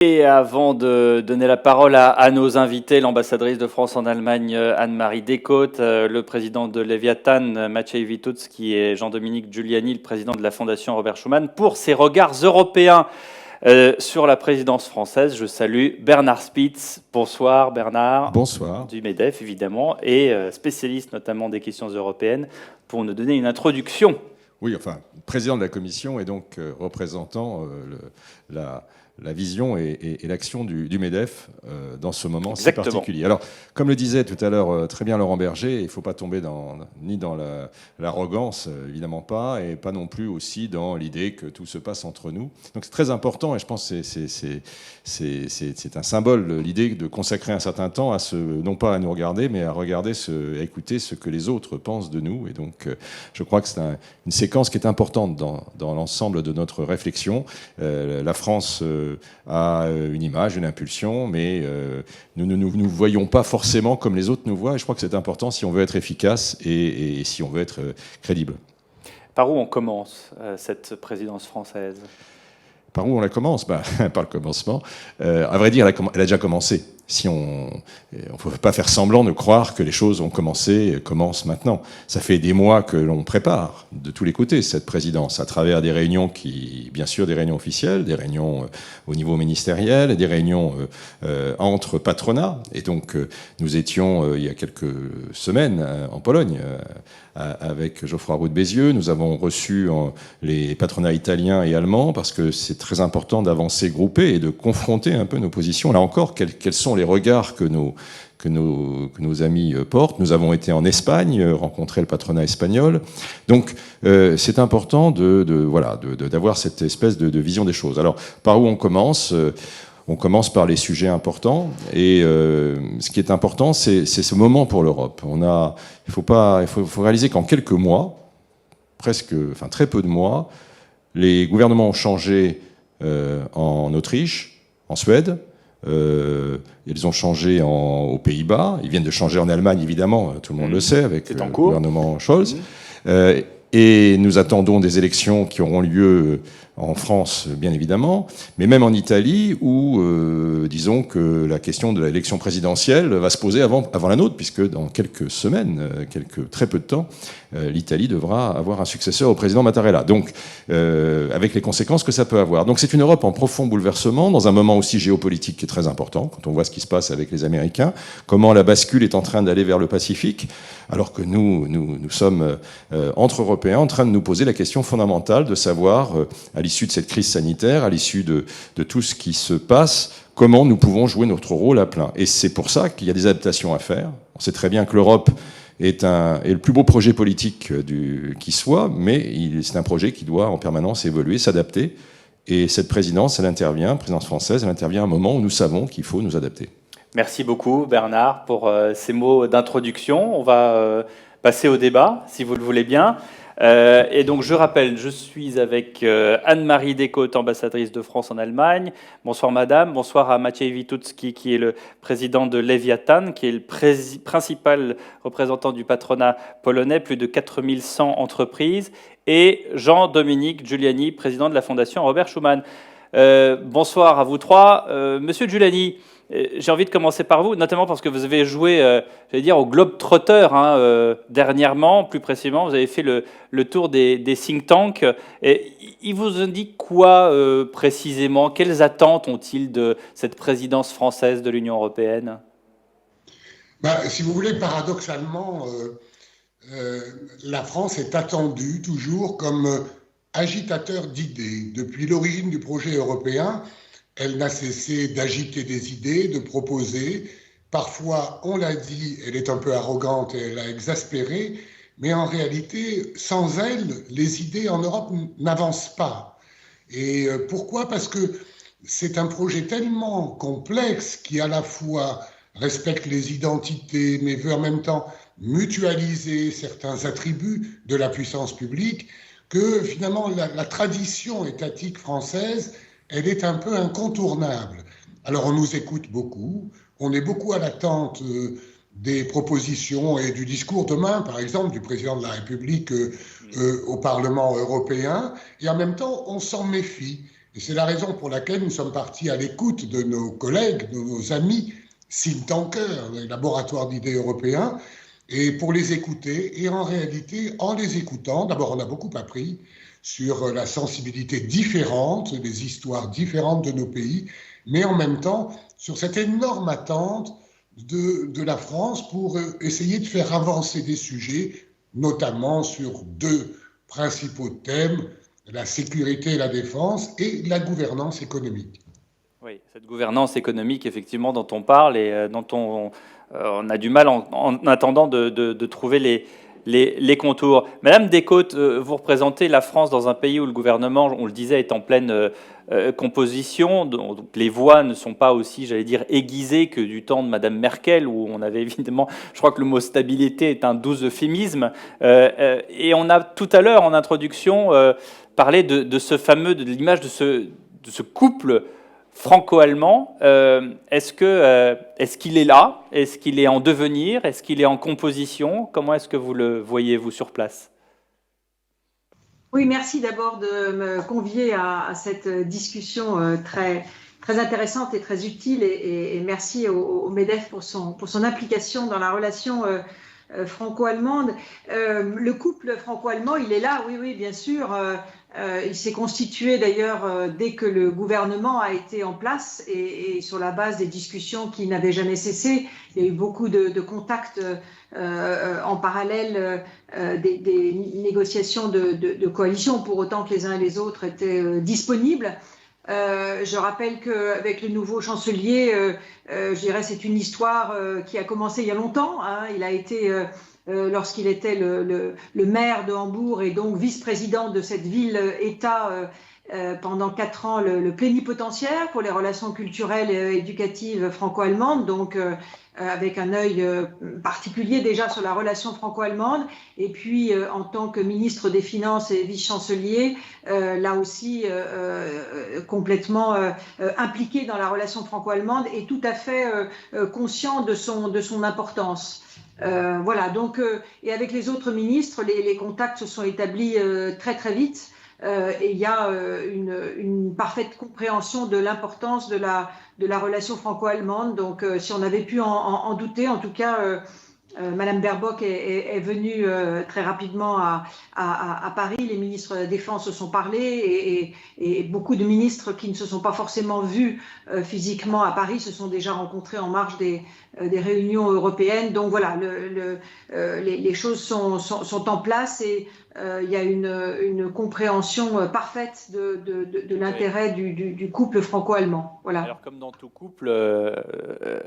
Et avant de donner la parole à nos invités, l'ambassadrice de France en Allemagne, Anne-Marie Descotes, le président de Léviathan, Maciej Witucki, et Jean-Dominique Giuliani, le président de la Fondation Robert Schuman, pour ces regards européens sur la présidence française. Je salue Bernard Spitz. Bonsoir Bernard. Bonsoir. Du MEDEF évidemment, et spécialiste notamment des questions européennes, pour nous donner une introduction. Oui, enfin, président de la Commission et donc représentant la vision et l'action du MEDEF dans ce moment si particulier. Alors, comme le disait tout à l'heure très bien Laurent Berger, il ne faut pas tomber ni dans l'arrogance, évidemment pas, et pas non plus aussi dans l'idée que tout se passe entre nous. Donc c'est très important, et je pense que c'est un symbole, l'idée de consacrer un certain temps non pas à nous regarder, mais à à écouter ce que les autres pensent de nous. Et donc, je crois que c'est une séquence qui est importante dans l'ensemble de notre réflexion. La France a une image, une impulsion, mais nous ne nous voyons pas forcément comme les autres nous voient. Et je crois que c'est important si on veut être efficace et si on veut être crédible. Par où on commence cette présidence française ? Par où on la commence ? Par le commencement. À vrai dire, elle a déjà commencé. On ne peut pas faire semblant de croire que les choses ont commencent maintenant. Ça fait des mois que l'on prépare de tous les côtés cette présidence, à travers des réunions bien sûr des réunions officielles, des réunions au niveau ministériel, et des réunions entre patronats. Et donc, nous étions il y a quelques semaines en Pologne avec Geoffroy Roux de Bézieux. Nous avons reçu les patronats italiens et allemands parce que c'est très important d'avancer groupés et de confronter un peu nos positions. Là encore, quels sont les regards que nos amis portent. Nous avons été en Espagne, rencontrer le patronat espagnol. Donc, c'est important d'avoir cette espèce de vision des choses. Alors, par où on commence ? On commence par les sujets importants. Et ce qui est important, c'est ce moment pour l'Europe. Il faut réaliser qu'en quelques mois, très peu de mois, les gouvernements ont changé en Autriche, en Suède. Ils ont changé aux Pays-Bas. Ils viennent de changer en Allemagne, évidemment, tout le monde le sait, avec le gouvernement Scholz. Et nous attendons des élections qui auront lieu en France, bien évidemment, mais même en Italie, où disons que la question de l'élection présidentielle va se poser avant la nôtre, puisque dans quelques semaines, très peu de temps, l'Italie devra avoir un successeur au président Mattarella. Donc, avec les conséquences que ça peut avoir. Donc, c'est une Europe en profond bouleversement, dans un moment aussi géopolitique qui est très important, quand on voit ce qui se passe avec les Américains, comment la bascule est en train d'aller vers le Pacifique, alors que nous sommes entre Européens en train de nous poser la question fondamentale de savoir, à l'issue de cette crise sanitaire, à l'issue de tout ce qui se passe, comment nous pouvons jouer notre rôle à plein. Et c'est pour ça qu'il y a des adaptations à faire. On sait très bien que l'Europe est le plus beau projet politique qui soit, mais c'est un projet qui doit en permanence évoluer, s'adapter. Et cette présidence française, elle intervient à un moment où nous savons qu'il faut nous adapter. Merci beaucoup Bernard pour ces mots d'introduction. On va passer au débat, si vous le voulez bien. Et donc je rappelle, je suis avec Anne-Marie Descotes, ambassadrice de France en Allemagne. Bonsoir madame. Bonsoir à Maciej Witucki, qui est le président de Léviathan, qui est le principal représentant du patronat polonais, plus de 4100 entreprises. Et Jean-Dominique Giuliani, président de la Fondation Robert Schuman. Bonsoir à vous trois. Monsieur Giuliani, j'ai envie de commencer par vous, notamment parce que vous avez joué, au Globe-Trotter dernièrement, plus précisément, vous avez fait le tour des think tanks. Et ils vous ont dit quoi précisément ? Quelles attentes ont-ils de cette présidence française de l'Union européenne ? Si vous voulez, paradoxalement, la France est attendue toujours comme agitateur d'idées. Depuis l'origine du projet européen, elle n'a cessé d'agiter des idées, de proposer. Parfois, on l'a dit, elle est un peu arrogante et elle a exaspéré, mais en réalité, sans elle, les idées en Europe n'avancent pas. Et pourquoi ? Parce que c'est un projet tellement complexe qui à la fois respecte les identités, mais veut en même temps mutualiser certains attributs de la puissance publique, que finalement la tradition étatique française, elle est un peu incontournable. Alors on nous écoute beaucoup, on est beaucoup à l'attente des propositions et du discours demain, par exemple, du président de la République au Parlement européen, et en même temps on s'en méfie. Et c'est la raison pour laquelle nous sommes partis à l'écoute de nos collègues, de nos amis think tankers, les laboratoires d'idées européens, et pour les écouter. Et en réalité, en les écoutant, d'abord, on a beaucoup appris sur la sensibilité différente, les histoires différentes de nos pays, mais en même temps, sur cette énorme attente de la France pour essayer de faire avancer des sujets, notamment sur deux principaux thèmes, la sécurité et la défense et la gouvernance économique. Oui, cette gouvernance économique, effectivement, dont on parle et dont on a du mal en attendant de trouver les contours. Madame Descôtes, vous représentez la France dans un pays où le gouvernement, on le disait, est en pleine composition. Donc les voix ne sont pas aussi, j'allais dire, aiguisées que du temps de Madame Merkel, où on avait évidemment, je crois que le mot stabilité est un doux euphémisme. Et on a tout à l'heure, en introduction, parlé de ce fameux, de l'image de ce couple franco-allemand. Est-ce qu'il est là? Est-ce qu'il est en devenir? Est-ce qu'il est en composition? Comment est-ce que vous le voyez, vous, sur place? Oui, merci d'abord de me convier à cette discussion très, très intéressante et très utile, et merci au MEDEF pour son implication dans la relation franco-allemande. Le couple franco-allemand, il est là, oui, bien sûr. Il s'est constitué d'ailleurs dès que le gouvernement a été en place et sur la base des discussions qui n'avaient jamais cessé. Il y a eu beaucoup de contacts en parallèle des négociations de coalition, pour autant que les uns et les autres étaient disponibles. Je rappelle qu'avec le nouveau chancelier, je dirais c'est une histoire qui a commencé il y a longtemps. Hein. Il a été, lorsqu'il était le maire de Hambourg et donc vice-président de cette ville-État pendant 4 ans, le plénipotentiaire pour les relations culturelles et éducatives franco-allemandes, donc avec un œil particulier déjà sur la relation franco-allemande, et puis en tant que ministre des Finances et vice-chancelier, là aussi complètement impliqué dans la relation franco-allemande et tout à fait conscient de son importance. Voilà, donc, et avec les autres ministres, les contacts se sont établis très très vite. Et il y a une parfaite compréhension de l'importance de la relation franco-allemande. Donc, si on avait pu en douter, en tout cas, Madame Baerbock est venue très rapidement à Paris. Les ministres de la Défense se sont parlé et beaucoup de ministres qui ne se sont pas forcément vus physiquement à Paris se sont déjà rencontrés en marge des réunions européennes. Donc voilà, les choses sont en place et il y a une compréhension parfaite de l'intérêt du couple franco-allemand. Voilà. Alors, comme dans tout couple,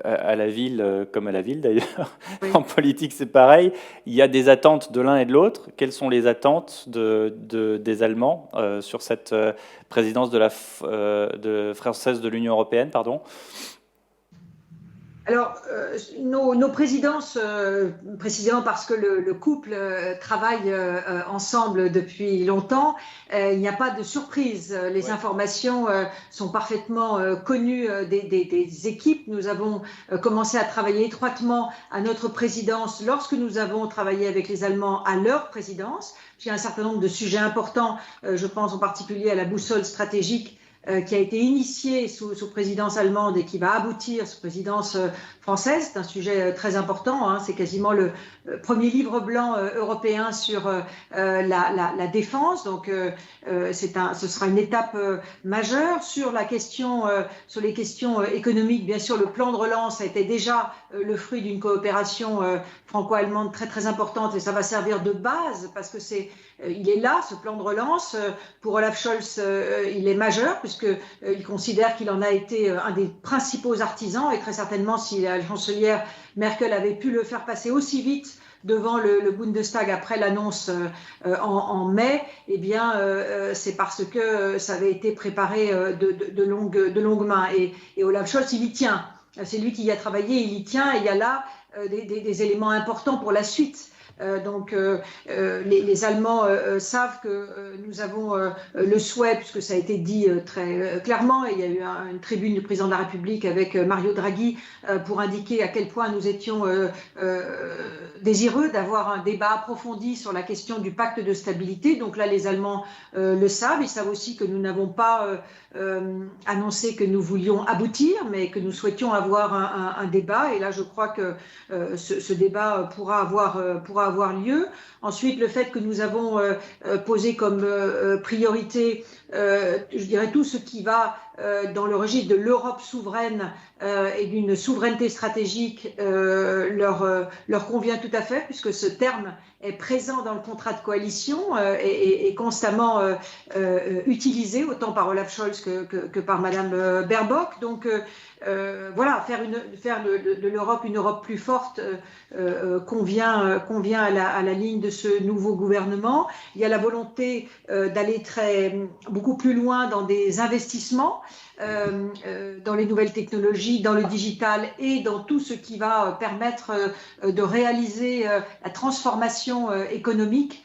à la ville, comme à la ville d'ailleurs, oui. En politique c'est pareil, il y a des attentes de l'un et de l'autre. Quelles sont les attentes des Allemands sur cette présidence française de l'Union européenne, pardon? Alors, nos présidences, précisément parce que le couple travaille ensemble depuis longtemps, il n'y a pas de surprise. Les informations sont parfaitement connues des équipes. Nous avons commencé à travailler étroitement à notre présidence lorsque nous avons travaillé avec les Allemands à leur présidence. Il y a un certain nombre de sujets importants, je pense en particulier à la boussole stratégique qui a été initié sous présidence allemande et qui va aboutir sous présidence française. C'est un sujet très important, hein. C'est quasiment le premier livre blanc européen sur la défense. Donc, ce sera une étape majeure. Sur les questions économiques, bien sûr, le plan de relance a été déjà le fruit d'une coopération franco-allemande très très importante et ça va servir de base parce que il est là, ce plan de relance. Pour Olaf Scholz, il est majeur puisqu'il considère qu'il en a été un des principaux artisans et très certainement si la chancelière Merkel avait pu le faire passer aussi vite devant le Bundestag après l'annonce en mai, eh bien c'est parce que ça avait été préparé de longue main. Et Olaf Scholz, il y tient. C'est lui qui y a travaillé, il y tient et il y a là des éléments importants pour la suite. Les Allemands savent que nous avons le souhait, puisque ça a été dit très clairement, et il y a eu une tribune du président de la République avec Mario Draghi pour indiquer à quel point nous étions désireux d'avoir un débat approfondi sur la question du pacte de stabilité. Donc là, les Allemands le savent. Ils savent aussi que nous n'avons pas annoncé que nous voulions aboutir, mais que nous souhaitions avoir un débat. Et là, je crois que ce débat pourra avoir lieu. Ensuite, le fait que nous avons posé comme priorité, je dirais, tout ce qui va dans le registre de l'Europe souveraine et d'une souveraineté stratégique leur convient tout à fait, puisque ce terme est présent dans le contrat de coalition et constamment utilisé, autant par Olaf Scholz que par Madame Baerbock. Donc voilà, faire de l'Europe une Europe plus forte convient à la ligne de ce nouveau gouvernement. Il y a la volonté d'aller beaucoup plus loin dans des investissements, dans les nouvelles technologies, dans le digital et dans tout ce qui va permettre de réaliser la transformation économique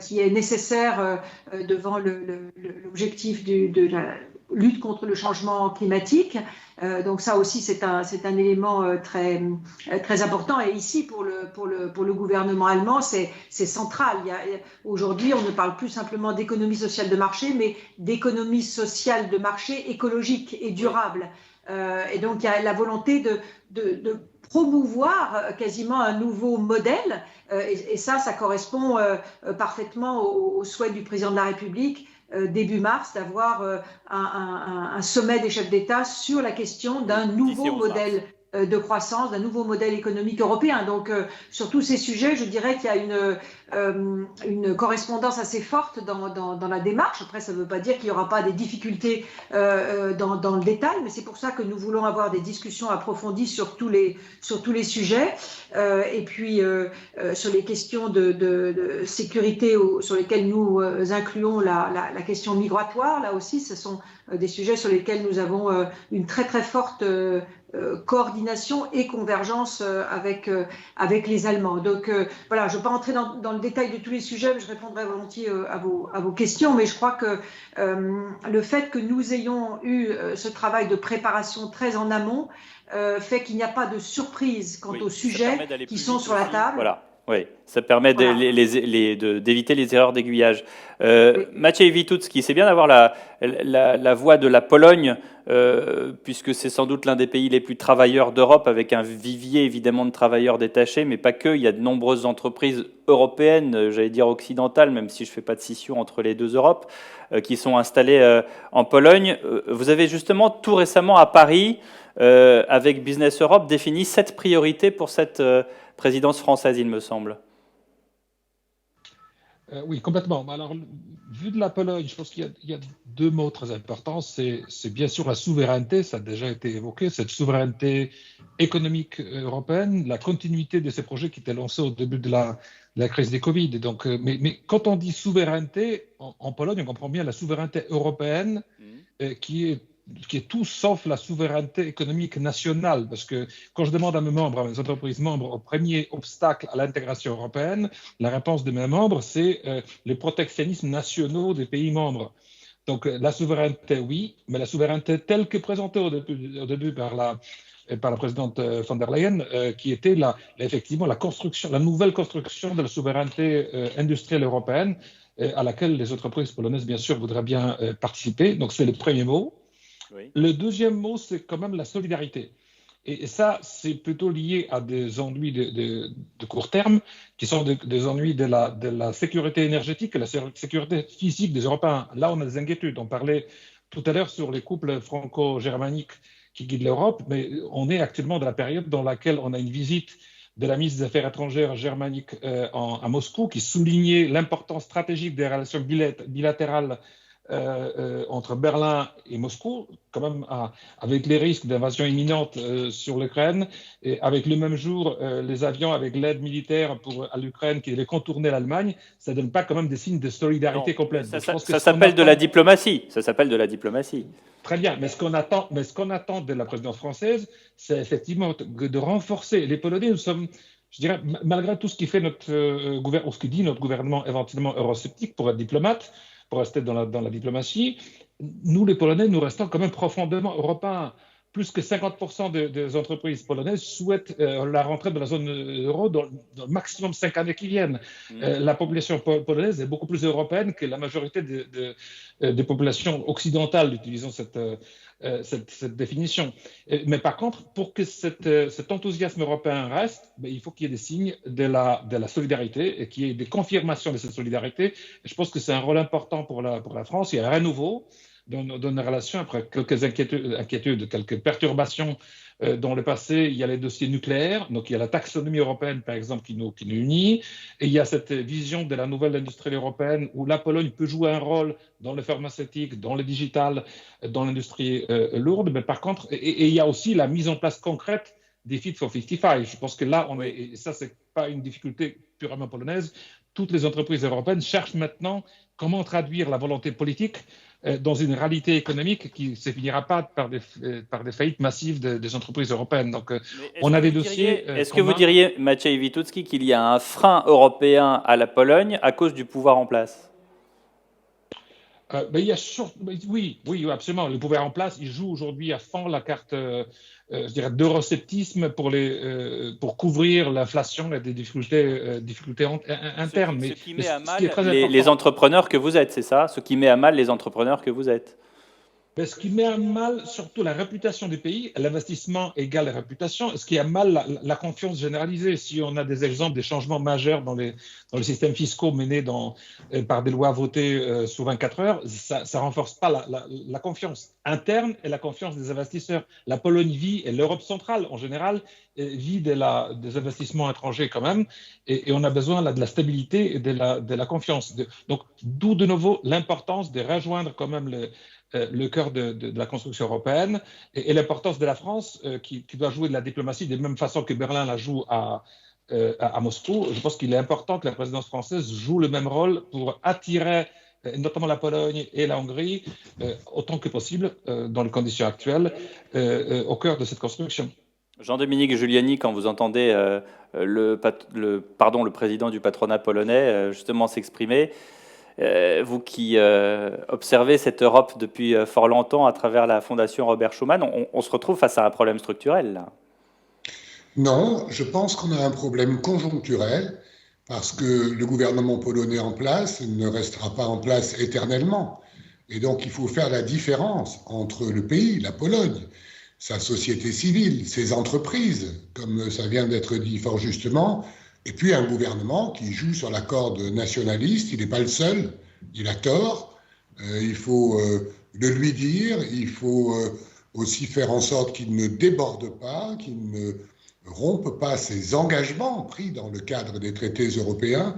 qui est nécessaire devant l'objectif de la lutte contre le changement climatique. Donc ça aussi, c'est un élément très important. Et ici, pour le gouvernement allemand, c'est central. Aujourd'hui, on ne parle plus simplement d'économie sociale de marché, mais d'économie sociale de marché écologique et durable. Et donc, il y a la volonté de promouvoir quasiment un nouveau modèle. Et ça correspond parfaitement au souhait du président de la République début mars, d'avoir un sommet des chefs d'État sur la question d'un nouveau modèle de croissance, d'un nouveau modèle économique européen. Donc, sur tous ces sujets, je dirais qu'il y a une correspondance assez forte dans la démarche. Après, ça ne veut pas dire qu'il n'y aura pas des difficultés dans le détail, mais c'est pour ça que nous voulons avoir des discussions approfondies sur tous les sujets. Et puis, sur les questions de sécurité sur lesquelles nous incluons la question migratoire, là aussi, ce sont des sujets sur lesquels nous avons une très très forte coordination et convergence avec les Allemands. Donc voilà, je ne vais pas entrer dans le détail de tous les sujets, mais je répondrai volontiers à vos questions. Mais je crois que le fait que nous ayons eu ce travail de préparation très en amont fait qu'il n'y a pas de surprise quant aux sujets qui sont sur la table. Voilà. Oui, ça permet d'éviter les erreurs d'aiguillage. Maciej Witucki, c'est bien d'avoir la voix de la Pologne, puisque c'est sans doute l'un des pays les plus travailleurs d'Europe, avec un vivier évidemment de travailleurs détachés, mais pas que. Il y a de nombreuses entreprises européennes, j'allais dire occidentales, même si je ne fais pas de scission entre les deux Europes, qui sont installées en Pologne. Vous avez justement tout récemment à Paris, avec Business Europe, défini 7 priorités pour cette présidence française, il me semble. Oui, complètement. Alors, vu de la Pologne, je pense qu'il y a 2 mots très importants. C'est bien sûr la souveraineté, ça a déjà été évoqué, cette souveraineté économique européenne, la continuité de ces projets qui étaient lancés au début de la crise des Covid. Donc, mais quand on dit souveraineté, en Pologne, on comprend bien la souveraineté européenne qui est tout sauf la souveraineté économique nationale. Parce que quand je demande à mes membres, à mes entreprises membres, au premier obstacle à l'intégration européenne, la réponse de mes membres, c'est les protectionnismes nationaux des pays membres. Donc la souveraineté, oui, mais la souveraineté telle que présentée au début par la présidente von der Leyen, qui était effectivement la nouvelle construction de la souveraineté industrielle européenne, à laquelle les entreprises polonaises, bien sûr, voudraient bien participer. Donc c'est le premier mot. Oui. Le deuxième mot, c'est quand même la solidarité. Et ça, c'est plutôt lié à des ennuis de court terme, qui sont des ennuis de la sécurité énergétique et la sécurité physique des Européens. Là, on a des inquiétudes. On parlait tout à l'heure sur les couples franco-germaniques qui guident l'Europe, mais on est actuellement dans la période dans laquelle on a une visite de la ministre des Affaires étrangères germanique à Moscou, qui soulignait l'importance stratégique des relations bilatérales entre Berlin et Moscou, quand même avec les risques d'invasion imminente sur l'Ukraine, et avec le même jour les avions avec l'aide militaire à l'Ukraine qui devait contourner l'Allemagne, ça ne donne pas quand même des signes de solidarité complète. Ça s'appelle de la diplomatie. Ça s'appelle de la diplomatie. Très bien, mais ce qu'on attend de la présidence française, c'est effectivement de renforcer. Les Polonais, nous sommes je dirais, malgré tout ce qui fait ou ce que dit notre gouvernement éventuellement eurosceptique pour être diplomate, pour rester dans la diplomatie, nous, les Polonais, nous restons quand même profondément européens. Plus que 50% des entreprises polonaises souhaitent la rentrée de la zone euro dans le maximum 5 années qui viennent. La population polonaise est beaucoup plus européenne que la majorité des populations occidentales, utilisons cette définition. Mais par contre, pour que cet enthousiasme européen reste, il faut qu'il y ait des signes de la solidarité et qu'il y ait des confirmations de cette solidarité. Et je pense que c'est un rôle important pour la France. Il y a un renouveau dans nos relations, après quelques inquiétudes, quelques perturbations dans le passé. Il y a les dossiers nucléaires, donc il y a la taxonomie européenne, par exemple, qui nous unit, et il y a cette vision de la nouvelle industrie européenne où la Pologne peut jouer un rôle dans le pharmaceutique, dans le digital, dans l'industrie lourde, mais par contre, et il y a aussi la mise en place concrète des Fit for 55. Je pense que là, et ça, c'est pas une difficulté purement polonaise, toutes les entreprises européennes cherchent maintenant comment traduire la volonté politique dans une réalité économique qui ne se finira pas par des faillites massives des entreprises européennes. Donc, on a des dossiers. Est-ce que vous diriez, Maciej Witucki, qu'il y a un frein européen à la Pologne à cause du pouvoir en place? Il y a oui, absolument. Le pouvoir en place, il joue aujourd'hui à fond la carte, je dirais, d'eurosceptisme pour couvrir l'inflation et des difficultés internes. Ce qui met à mal les entrepreneurs que vous êtes, c'est ça? Ce qui met à mal les entrepreneurs que vous êtes. Ce qui met à mal surtout la réputation du pays, l'investissement égale la réputation, ce qui met à mal la confiance généralisée. Si on a des exemples des changements majeurs dans les systèmes fiscaux menés par des lois votées sous 24 heures, ça ne renforce pas la confiance interne et la confiance des investisseurs. La Pologne vit, et l'Europe centrale en général, vit des investissements étrangers quand même, et on a besoin de la stabilité et de la confiance. Donc, d'où de nouveau l'importance de rejoindre quand même le cœur de la construction européenne et l'importance de la France qui doit jouer de la diplomatie de la même façon que Berlin la joue à Moscou. Je pense qu'il est important que la présidence française joue le même rôle pour attirer notamment la Pologne et la Hongrie autant que possible dans les conditions actuelles au cœur de cette construction. Jean-Dominique Giuliani, quand vous entendez le président du patronat polonais justement s'exprimer, vous qui observez cette Europe depuis fort longtemps à travers la Fondation Robert Schuman, on se retrouve face à un problème structurel, là. Non, je pense qu'on a un problème conjoncturel parce que le gouvernement polonais en place ne restera pas en place éternellement. Et donc, il faut faire la différence entre le pays, la Pologne, sa société civile, ses entreprises, comme ça vient d'être dit fort justement, et puis un gouvernement qui joue sur la corde nationaliste. Il n'est pas le seul, il a tort. Il faut le lui dire, il faut aussi faire en sorte qu'il ne déborde pas, qu'il ne rompe pas ses engagements pris dans le cadre des traités européens.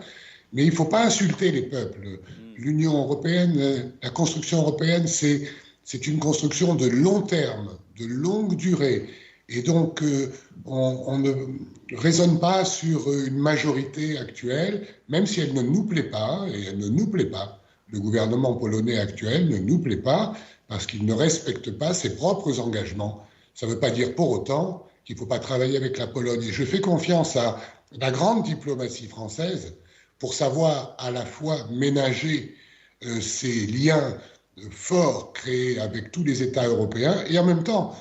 Mais il ne faut pas insulter les peuples. L'Union européenne, la construction européenne, c'est une construction de long terme, de longue durée. Et donc, on ne raisonne pas sur une majorité actuelle, même si elle ne nous plaît pas, et elle ne nous plaît pas. Le gouvernement polonais actuel ne nous plaît pas parce qu'il ne respecte pas ses propres engagements. Ça ne veut pas dire pour autant qu'il ne faut pas travailler avec la Pologne. Et je fais confiance à la grande diplomatie française pour savoir à la fois ménager ces liens forts créés avec tous les États européens et en même temps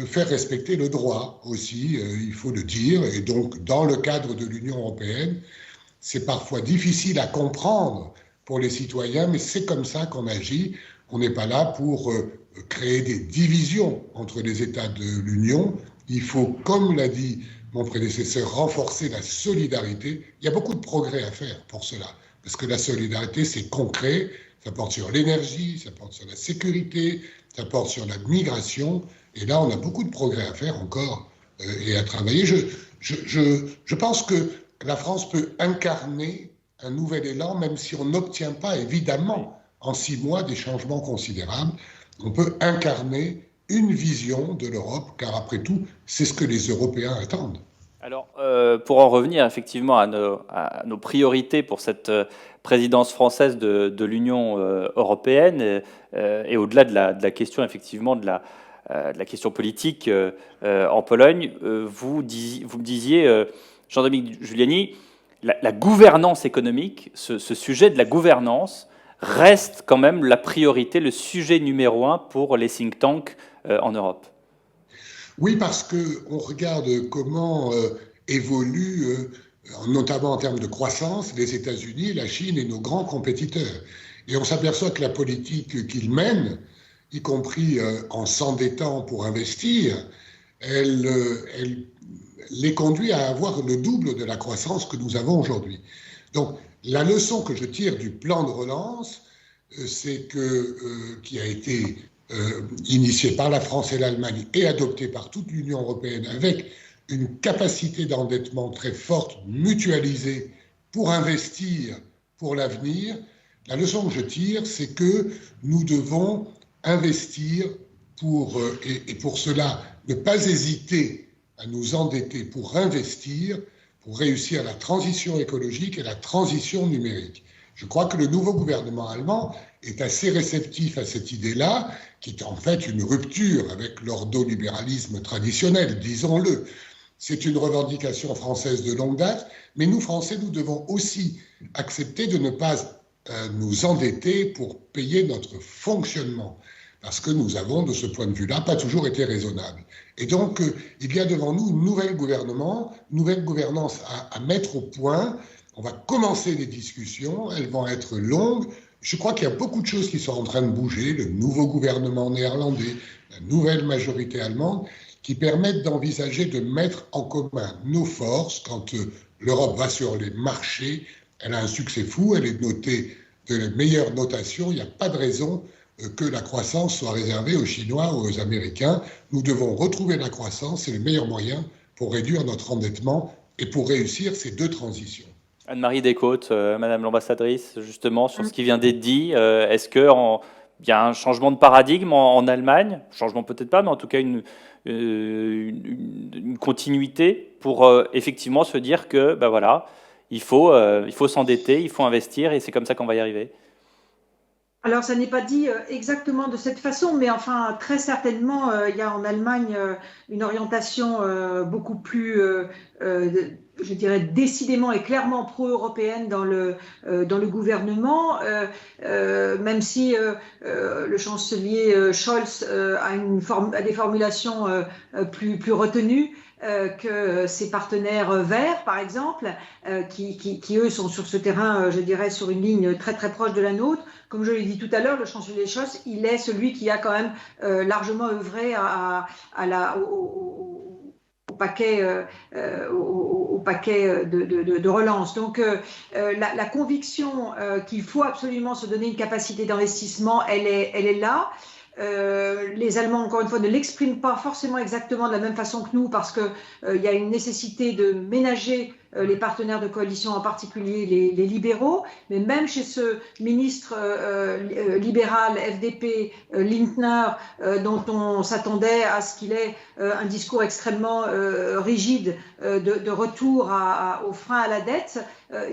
faire respecter le droit aussi, il faut le dire. Et donc, dans le cadre de l'Union européenne, c'est parfois difficile à comprendre pour les citoyens, mais c'est comme ça qu'on agit. On n'est pas là pour créer des divisions entre les États de l'Union. Il faut, comme l'a dit mon prédécesseur, renforcer la solidarité. Il y a beaucoup de progrès à faire pour cela, parce que la solidarité, c'est concret. Ça porte sur l'énergie, ça porte sur la sécurité, ça porte sur la migration. Et là, on a beaucoup de progrès à faire encore et à travailler. Je pense que la France peut incarner un nouvel élan, même si on n'obtient pas, évidemment, en 6 mois, des changements considérables. On peut incarner une vision de l'Europe, car après tout, c'est ce que les Européens attendent. Alors, pour en revenir effectivement à nos priorités pour cette présidence française de l'Union européenne, et au-delà de la question effectivement de la question politique en Pologne, vous me disiez Jean-Dominique Giuliani, la gouvernance économique, ce sujet de la gouvernance, reste quand même la priorité, le sujet numéro un pour les think tanks en Europe. Oui, parce qu'on regarde comment évoluent, notamment en termes de croissance, les États-Unis, la Chine et nos grands compétiteurs. Et on s'aperçoit que la politique qu'ils mènent, y compris en s'endettant pour investir, elle les conduit à avoir le double de la croissance que nous avons aujourd'hui. Donc, la leçon que je tire du plan de relance, c'est qui a été initié par la France et l'Allemagne et adopté par toute l'Union européenne avec une capacité d'endettement très forte, mutualisée, pour investir pour l'avenir. La leçon que je tire, c'est que nous devons investir et pour cela ne pas hésiter à nous endetter pour investir, pour réussir la transition écologique et la transition numérique. Je crois que le nouveau gouvernement allemand est assez réceptif à cette idée-là, qui est en fait une rupture avec l'ordolibéralisme traditionnel, disons-le. C'est une revendication française de longue date, mais nous, Français, nous devons aussi accepter de ne pas nous endetter pour payer notre fonctionnement, parce que nous avons, de ce point de vue-là, pas toujours été raisonnables. Et donc, il y a devant nous une nouvelle gouvernance à mettre au point. On va commencer les discussions, elles vont être longues. Je crois qu'il y a beaucoup de choses qui sont en train de bouger, le nouveau gouvernement néerlandais, la nouvelle majorité allemande, qui permettent d'envisager de mettre en commun nos forces. Quand l'Europe va sur les marchés, elle a un succès fou, elle est notée de la meilleure notation, il n'y a pas de raison que la croissance soit réservée aux Chinois ou aux Américains. Nous devons retrouver la croissance, c'est le meilleur moyen pour réduire notre endettement et pour réussir ces deux transitions. Anne-Marie Descôtes, Madame l'ambassadrice, justement, sur ce qui vient d'être dit, est-ce qu'il y a un changement de paradigme en Allemagne, changement peut-être pas, mais en tout cas une continuité pour effectivement se dire que ben voilà, il faut s'endetter, il faut investir et c'est comme ça qu'on va y arriver? Alors, ça n'est pas dit exactement de cette façon, mais enfin, très certainement, il y a en Allemagne une orientation beaucoup plus, je dirais, décidément et clairement pro-européenne dans le gouvernement, même si le chancelier Scholz a des formulations plus retenues. Que ses partenaires verts, par exemple, qui eux sont sur ce terrain, je dirais, sur une ligne très très proche de la nôtre. Comme je l'ai dit tout à l'heure, le chancelier Scholz, il est celui qui a quand même largement œuvré au paquet de relance. Donc la conviction qu'il faut absolument se donner une capacité d'investissement, elle est là. Les Allemands, encore une fois, ne l'expriment pas forcément exactement de la même façon que nous parce qu'il y a une nécessité de ménager les partenaires de coalition, en particulier les libéraux. Mais même chez ce ministre libéral FDP, Lindner, dont on s'attendait à ce qu'il ait un discours extrêmement rigide de retour au frein à la dette,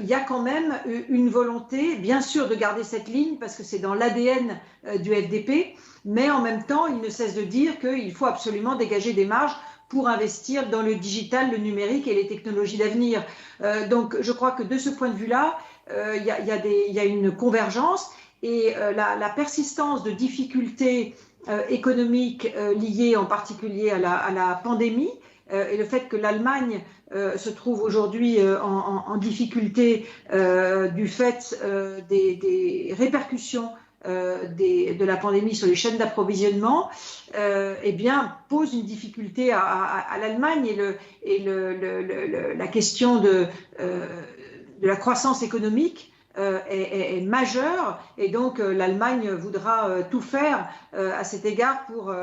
il y a quand même une volonté, bien sûr, de garder cette ligne parce que c'est dans l'ADN du FDP, mais en même temps, il ne cesse de dire qu'il faut absolument dégager des marges pour investir dans le digital, le numérique et les technologies d'avenir. Donc, je crois que de ce point de vue-là, il y a une convergence et la persistance de difficultés économiques liées en particulier à la pandémie et le fait que l'Allemagne se trouve aujourd'hui en difficulté du fait des répercussions de la pandémie sur les chaînes d'approvisionnement, eh bien, pose une difficulté à l'Allemagne et la question de la croissance économique est majeure et donc l'Allemagne voudra tout faire à cet égard pour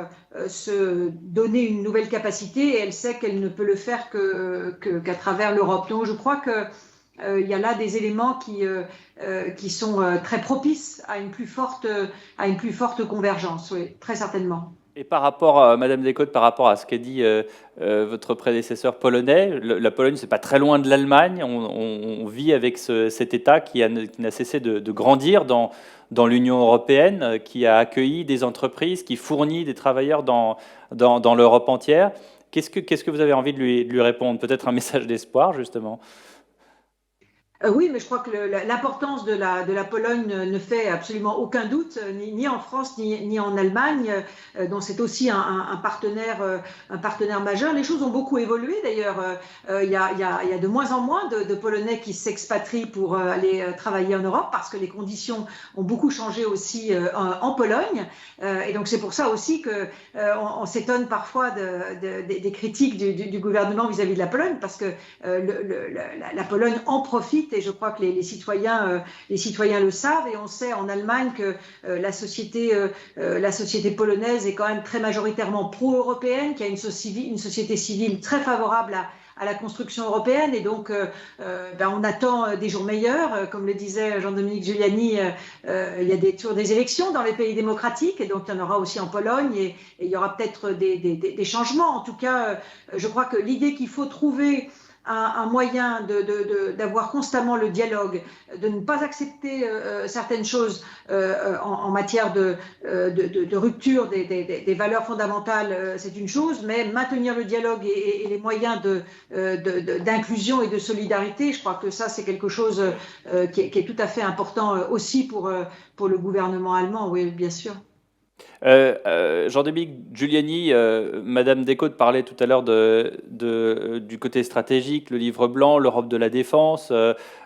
se donner une nouvelle capacité et elle sait qu'elle ne peut le faire qu'à travers l'Europe. Donc je crois que il y a là des éléments qui sont très propices à une plus forte convergence, oui, très certainement. Et par rapport, Madame Descôtes, par rapport à ce qu'a dit votre prédécesseur polonais, la Pologne, c'est pas très loin de l'Allemagne. On vit avec cet État qui n'a cessé de grandir dans l'Union européenne, qui a accueilli des entreprises, qui fournit des travailleurs dans l'Europe entière. Qu'est-ce que vous avez envie de lui répondre? Peut-être un message d'espoir, justement. Oui, mais je crois que l'importance de la Pologne ne fait absolument aucun doute, ni en France, ni en Allemagne, dont c'est aussi un partenaire majeur. Les choses ont beaucoup évolué, d'ailleurs. Il y a de moins en moins de Polonais qui s'expatrient pour aller travailler en Europe, parce que les conditions ont beaucoup changé aussi en Pologne. Et donc c'est pour ça aussi qu'on s'étonne parfois des critiques du gouvernement vis-à-vis de la Pologne, parce que la Pologne en profite. Et je crois que les citoyens le savent. Et on sait en Allemagne que la société polonaise est quand même très majoritairement pro-européenne, qu'il y a une société civile très favorable à la construction européenne. Et donc, on attend des jours meilleurs. Comme le disait Jean-Dominique Giuliani, il y a toujours des élections dans les pays démocratiques. Et donc, il y en aura aussi en Pologne. Et il y aura peut-être des changements. En tout cas, je crois que l'idée qu'il faut trouver un moyen d'avoir constamment le dialogue, de ne pas accepter certaines choses en matière de rupture des valeurs fondamentales, c'est une chose, mais maintenir le dialogue et les moyens d'inclusion et de solidarité, je crois que ça, c'est quelque chose qui est tout à fait important aussi pour le gouvernement allemand, oui, bien sûr. Jean-Dominique Giuliani, Madame Descôtes parlait tout à l'heure du côté stratégique, le livre blanc, l'Europe de la défense.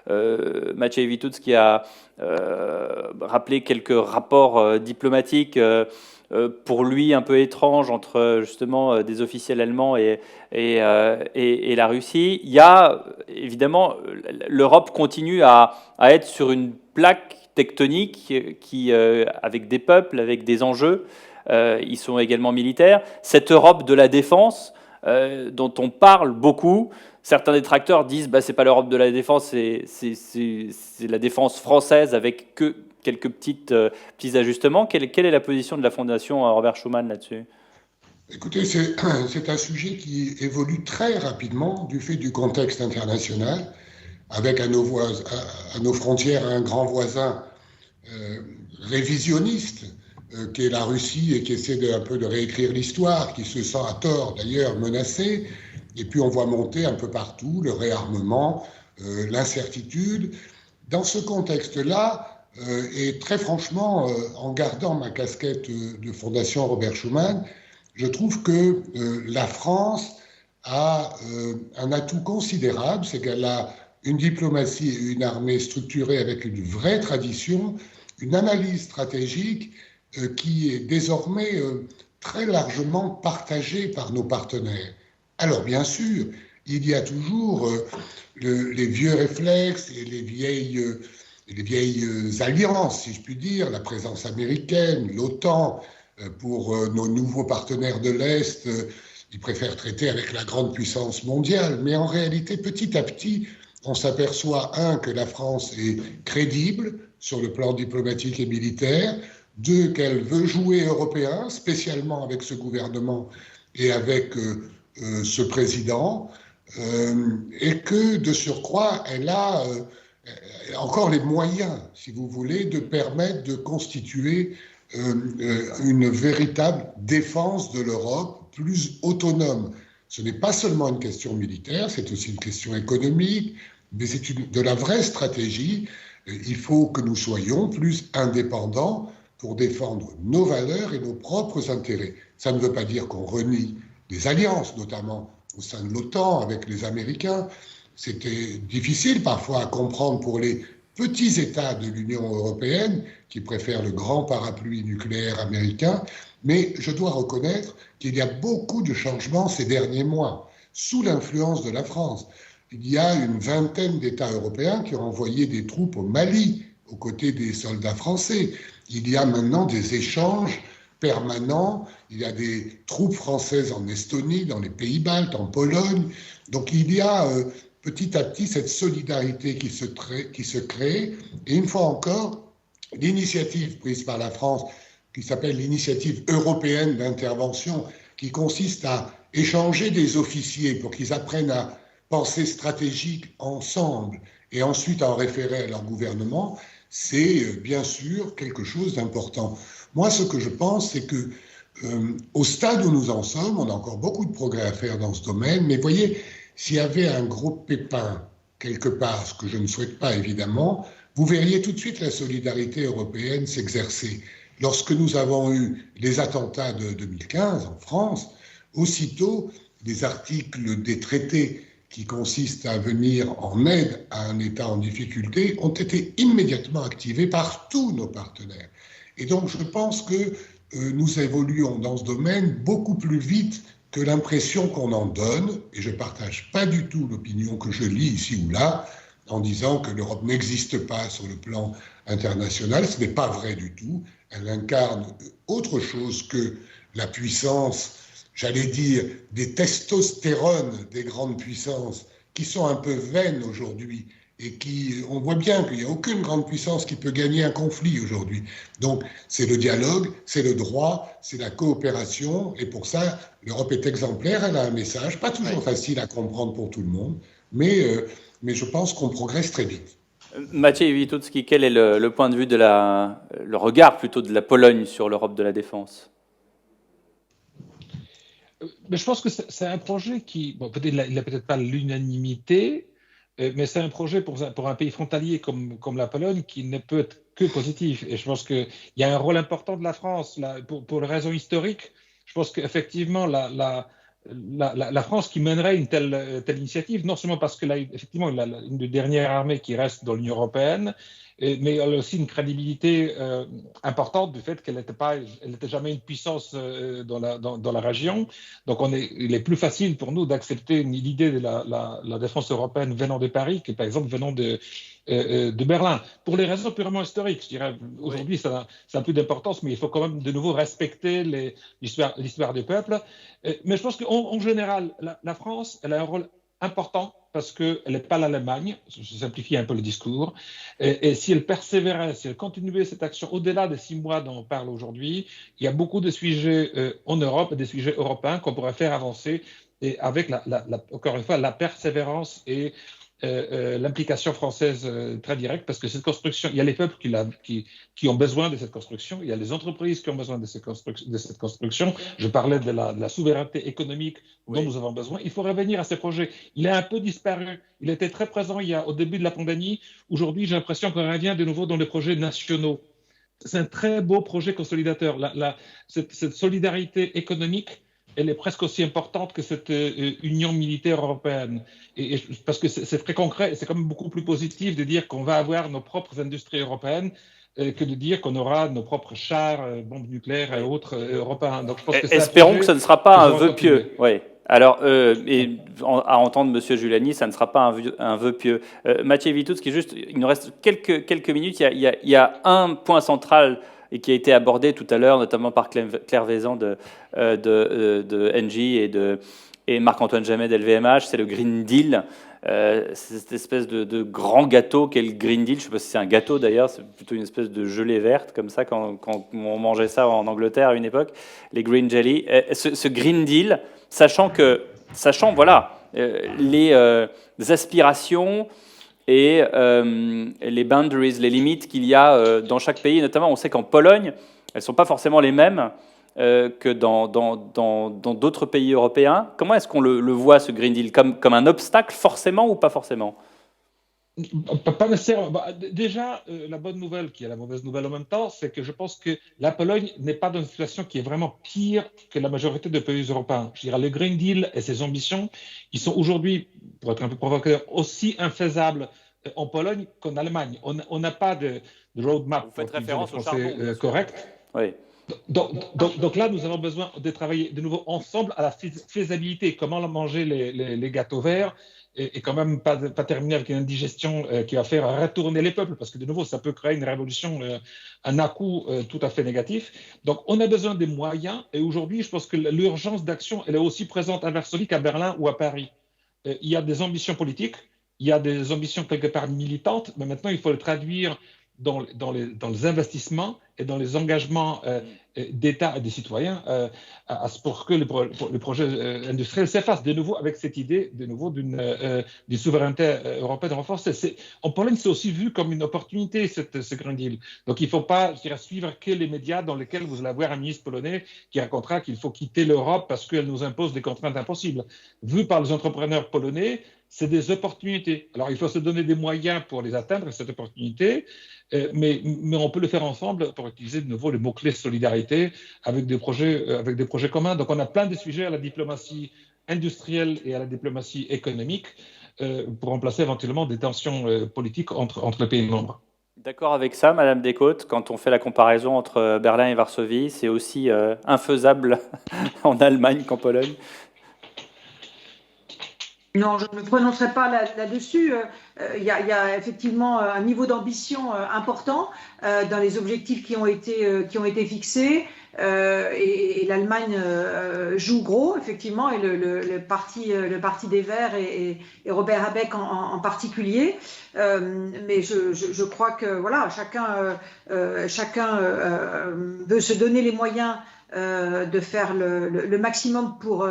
Maciej Witucki a rappelé quelques rapports diplomatiques pour lui un peu étranges entre justement des officiels allemands et la Russie. Il y a évidemment, l'Europe continue à être sur une plaque tectonique avec des peuples, avec des enjeux. Ils sont également militaires. Cette Europe de la défense dont on parle beaucoup, certains détracteurs disent c'est pas l'Europe de la défense, c'est la défense française avec que quelques petits ajustements. Quelle est la position de la Fondation Robert Schuman là-dessus? Écoutez, c'est un sujet qui évolue très rapidement du fait du contexte international, avec à nos frontières un grand voisin révisionniste qui est la Russie et qui essaie un peu de réécrire l'histoire, qui se sent à tort d'ailleurs menacé. Et puis on voit monter un peu partout le réarmement, l'incertitude. Dans ce contexte-là, et très franchement, en gardant ma casquette de Fondation Robert Schuman, je trouve que la France a un atout considérable, c'est qu'elle a une diplomatie et une armée structurée avec une vraie tradition, une analyse stratégique qui est désormais très largement partagée par nos partenaires. Alors bien sûr, il y a toujours les vieux réflexes et les vieilles alliances, si je puis dire, la présence américaine, l'OTAN, pour nos nouveaux partenaires de l'Est, ils préfèrent traiter avec la grande puissance mondiale. Mais en réalité, petit à petit, on s'aperçoit, que la France est crédible sur le plan diplomatique et militaire, deux, qu'elle veut jouer européen, spécialement avec ce gouvernement et avec ce président, et que, de surcroît, elle a encore les moyens, si vous voulez, de permettre de constituer une véritable défense de l'Europe plus autonome. Ce n'est pas seulement une question militaire, c'est aussi une question économique, mais c'est de la vraie stratégie. Il faut que nous soyons plus indépendants pour défendre nos valeurs et nos propres intérêts. Ça ne veut pas dire qu'on renie des alliances, notamment au sein de l'OTAN avec les Américains. C'était difficile parfois à comprendre pour les petits États de l'Union européenne qui préfèrent le grand parapluie nucléaire américain, mais je dois reconnaître qu'il y a beaucoup de changements ces derniers mois, sous l'influence de la France. Il y a une vingtaine d'États européens qui ont envoyé des troupes au Mali, aux côtés des soldats français. Il y a maintenant des échanges permanents, il y a des troupes françaises en Estonie, dans les pays baltes, en Pologne. Donc il y a petit à petit cette solidarité qui se crée. Et une fois encore, l'initiative prise par la France, qui s'appelle l'initiative européenne d'intervention, qui consiste à échanger des officiers pour qu'ils apprennent à penser stratégique ensemble et ensuite à en référer à leur gouvernement, c'est bien sûr quelque chose d'important. Moi, ce que je pense, c'est que Au stade où nous en sommes, on a encore beaucoup de progrès à faire dans ce domaine, mais voyez, s'il y avait un gros pépin quelque part, ce que je ne souhaite pas évidemment, vous verriez tout de suite la solidarité européenne s'exercer. Lorsque nous avons eu les attentats de 2015 en France, aussitôt, les articles des traités qui consistent à venir en aide à un État en difficulté ont été immédiatement activés par tous nos partenaires. Et donc, je pense que nous évoluons dans ce domaine beaucoup plus vite que l'impression qu'on en donne, et je ne partage pas du tout l'opinion que je lis ici ou là, en disant que l'Europe n'existe pas sur le plan international. Ce n'est pas vrai du tout. Elle incarne autre chose que la puissance, j'allais dire, des testostérones des grandes puissances, qui sont un peu vaines aujourd'hui, et on voit bien qu'il n'y a aucune grande puissance qui peut gagner un conflit aujourd'hui. Donc, c'est le dialogue, c'est le droit, c'est la coopération, et pour ça, l'Europe est exemplaire, elle a un message, pas toujours facile à comprendre pour tout le monde, mais je pense qu'on progresse très vite. Maciej Witucki, quel est le point de vue le regard plutôt de la Pologne sur l'Europe de la défense? Mais je pense que c'est un projet qui, bon, peut-être il n'a peut-être pas l'unanimité, mais c'est un projet pour un pays frontalier comme la Pologne qui ne peut être que positif. Et je pense qu'il y a un rôle important de la France pour les raisons historiques. Je pense qu'effectivement, la France qui mènerait une telle initiative, non seulement parce qu'elle a effectivement une des dernières armées qui reste dans l'Union européenne, mais elle a aussi une crédibilité importante du fait qu'elle n'était jamais une puissance dans la région. Donc il est plus facile pour nous d'accepter l'idée de la défense européenne venant de Paris que par exemple venant de Berlin. Pour les raisons purement historiques, je dirais, aujourd'hui ça a peu d'importance, mais il faut quand même de nouveau respecter l'histoire des peuples. Mais je pense qu'en général, la France, elle a un rôle important parce qu'elle n'est pas l'Allemagne, je simplifie un peu le discours, et si elle persévérait, si elle continuait cette action au-delà des 6 mois dont on parle aujourd'hui, il y a beaucoup de sujets en Europe, des sujets européens qu'on pourrait faire avancer, et avec encore une fois la persévérance et l'implication française très directe, parce que cette construction, il y a les peuples qui ont besoin de cette construction, il y a les entreprises qui ont besoin de cette construction. Je parlais de la souveraineté économique dont nous avons besoin. Il faut revenir à ces projets. Il a un peu disparu. Il était très présent au début de la pandémie. Aujourd'hui, j'ai l'impression qu'on revient de nouveau dans les projets nationaux. C'est un très beau projet consolidateur. Cette solidarité économique, elle est presque aussi importante que cette union militaire européenne. Parce que c'est très concret, c'est quand même beaucoup plus positif de dire qu'on va avoir nos propres industries européennes que de dire qu'on aura nos propres chars, bombes nucléaires et autres européens. Donc, je pense que espérons que ce ne sera pas un vœu pieux. Oui. Alors, à entendre M. Giuliani, ça ne sera pas un vœu pieux. Maciej Witucki, juste, il nous reste quelques minutes. Il y a un point central et qui a été abordé tout à l'heure, notamment par Claire Vézan de Engie et Marc-Antoine Jamet d'LVMH, c'est le Green Deal. C'est cette espèce de grand gâteau qu'est le Green Deal. Je ne sais pas si c'est un gâteau d'ailleurs, c'est plutôt une espèce de gelée verte, comme ça, quand on mangeait ça en Angleterre à une époque, les Green Jelly. Ce Green Deal, sachant voilà, les aspirations et les boundaries, les limites qu'il y a dans chaque pays. Notamment, on sait qu'en Pologne, elles ne sont pas forcément les mêmes que dans d'autres pays européens. Comment est-ce qu'on le voit, ce Green Deal? Comme un obstacle, forcément ou pas forcément? Pas nécessairement. Déjà, la bonne nouvelle, qui est la mauvaise nouvelle en même temps, c'est que je pense que la Pologne n'est pas dans une situation qui est vraiment pire que la majorité des pays européens. Je dirais, le Green Deal et ses ambitions, ils sont aujourd'hui, pour être un peu provocateur, aussi infaisables en Pologne qu'en Allemagne. On n'a pas de roadmap. Vous faites référence au charbon, correct. Oui. Donc là, nous avons besoin de travailler de nouveau ensemble à la faisabilité, comment manger les gâteaux verts, et quand même pas terminer avec une indigestion qui va faire retourner les peuples, parce que de nouveau, ça peut créer une révolution, un à-coup tout à fait négatif. Donc, on a besoin des moyens, et aujourd'hui, je pense que l'urgence d'action, elle est aussi présente à Varsovie qu'à Berlin ou à Paris. Il y a des ambitions politiques, il y a des ambitions quelque part militantes, mais maintenant, il faut le traduire dans les investissements et dans les engagements d'États et des citoyens pour que le projet industriel s'efface de nouveau avec cette idée de nouveau d'une souveraineté européenne renforcée. En Pologne, c'est aussi vu comme une opportunité, ce Green Deal. Donc il ne faut pas suivre que les médias dans lesquels vous allez avoir un ministre polonais qui racontera qu'il faut quitter l'Europe parce qu'elle nous impose des contraintes impossibles. Vu par les entrepreneurs polonais, c'est des opportunités. Alors, il faut se donner des moyens pour les atteindre, cette opportunité, mais on peut le faire ensemble pour utiliser de nouveau le mot-clé solidarité avec des projets communs. Donc, on a plein de sujets à la diplomatie industrielle et à la diplomatie économique pour remplacer éventuellement des tensions politiques entre les pays membres. D'accord avec ça, Madame Descôtes, quand on fait la comparaison entre Berlin et Varsovie, c'est aussi infaisable en Allemagne qu'en Pologne? Non, je ne me prononcerai pas là-dessus. Il y a effectivement un niveau d'ambition important dans les objectifs qui ont été fixés. Et l'Allemagne joue gros, effectivement, et le parti des Verts et Robert Habeck en particulier. Mais je crois que voilà, chacun veut se donner les moyens de faire le maximum pour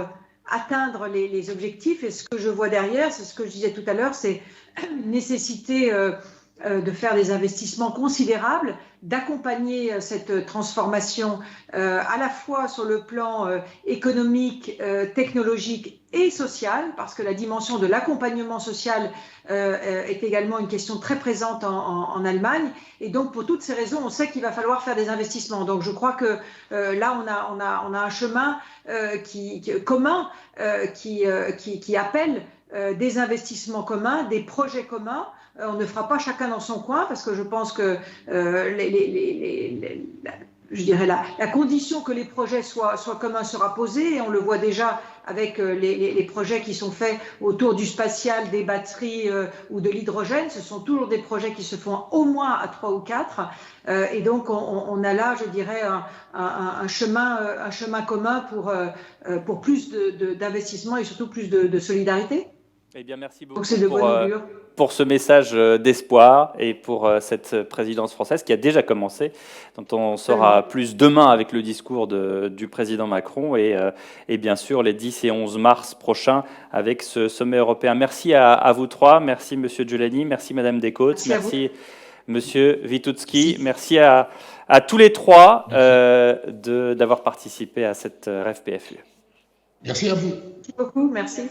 atteindre les objectifs. Et ce que je vois derrière, c'est ce que je disais tout à l'heure, c'est une nécessité de faire des investissements considérables, d'accompagner cette transformation à la fois sur le plan économique, technologique et social, parce que la dimension de l'accompagnement social est également une question très présente en Allemagne. Et donc, pour toutes ces raisons, on sait qu'il va falloir faire des investissements. Donc, je crois que là, on a un chemin commun qui appelle des investissements communs, des projets communs. On ne fera pas chacun dans son coin, parce que je pense que je dirais la condition que les projets soient communs sera posée, et on le voit déjà avec les projets qui sont faits autour du spatial, des batteries ou de l'hydrogène. Ce sont toujours des projets qui se font au moins à 3 ou 4, et donc on a là, je dirais, un chemin commun pour plus d'investissement et surtout plus de solidarité. Eh bien, merci beaucoup pour ce message d'espoir et pour cette présidence française qui a déjà commencé, dont on saura plus demain avec le discours du président Macron et bien sûr les 10 et 11 mars prochains avec ce sommet européen. Merci à vous trois, merci Monsieur Giuliani, merci Madame Descôtes, merci Monsieur Witoutzki, merci à tous les trois d'avoir participé à cette REF PFU. Merci à vous. Merci beaucoup, merci.